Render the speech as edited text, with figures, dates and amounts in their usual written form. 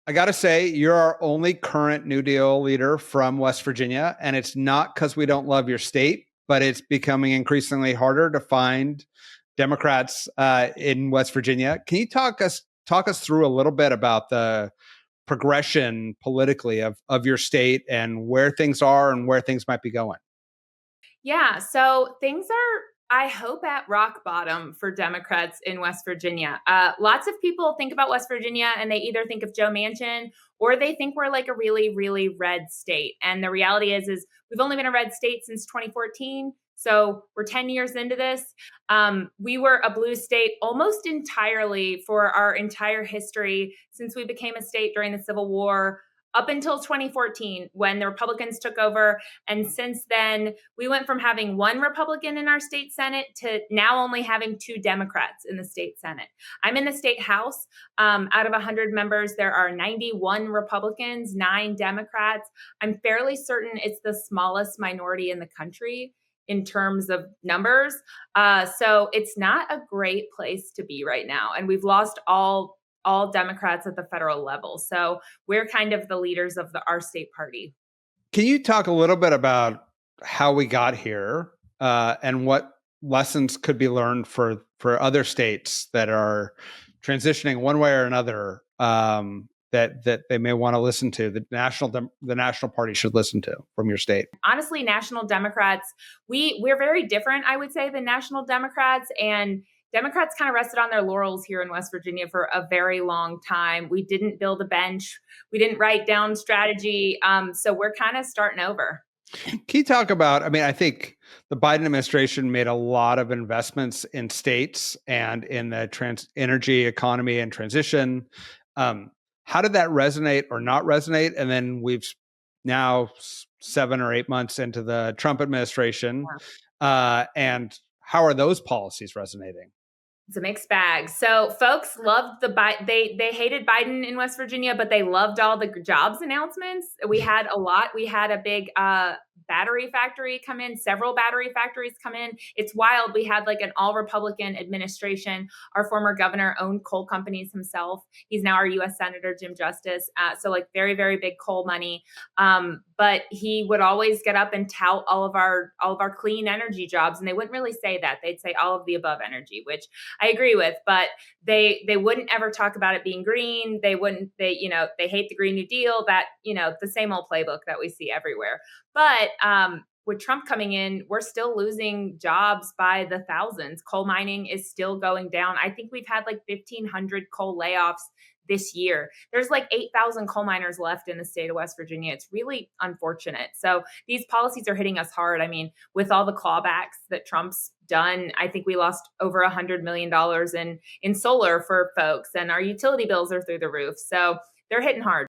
I got to say, you're our only current New Deal leader from West Virginia. And it's not because we don't love your state, but it's becoming increasingly harder to find Democrats in West Virginia. Can you talk us through a little bit about the progression politically of your state and where things are and where things might be going? Yeah, so things are, I hope, at rock bottom for Democrats in West Virginia. Lots of people think about West Virginia and they either think of Joe Manchin or they think we're like a really, really red state. And the reality is we've only been a red state since 2014. So we're 10 years into this. We were a blue state almost entirely for our entire history since we became a state during the Civil War up until 2014 when the Republicans took over. And since then, we went from having one Republican in our state Senate to now only having two Democrats in the state Senate. I'm in the state House. Out of 100 members, there are 91 Republicans, 9 Democrats. I'm fairly certain it's the smallest minority in the country in terms of numbers. So it's not a great place to be right now. And we've lost all Democrats at the federal level. So we're kind of the leaders of our state party. Can you talk a little bit about how we got here and what lessons could be learned for other states that are transitioning one way or another that they may want to listen to, the national party should listen to from your state? Honestly, national Democrats, we're very different, I would say, than national Democrats. And Democrats kind of rested on their laurels here in West Virginia for a very long time. We didn't build a bench. We didn't write down strategy. So we're kind of starting over. Can you talk about, I mean, I think the Biden administration made a lot of investments in states and in the energy economy and transition. How did that resonate or not resonate? And then we've now 7 or 8 months into the Trump administration. And how are those policies resonating? It's a mixed bag. So folks loved they hated Biden in West Virginia, but they loved all the jobs announcements. We had a lot. We had a big battery factory come in, several battery factories come in. It's wild. We had like an all Republican administration. Our former governor owned coal companies himself. He's now our U.S. Senator, Jim Justice. So like very, very big coal money. But he would always get up and tout all of our clean energy jobs. And they wouldn't really say that. They'd say all of the above energy, which I agree with, but they wouldn't ever talk about it being green. They hate the Green New Deal, that, the same old playbook that we see everywhere. But with Trump coming in, we're still losing jobs by the thousands. Coal mining is still going down. I think we've had like 1,500 coal layoffs this year. There's like 8,000 coal miners left in the state of West Virginia. It's really unfortunate. So these policies are hitting us hard. I mean, with all the clawbacks that Trump's done, I think we lost over $100 million in solar for folks, and our utility bills are through the roof. So they're hitting hard.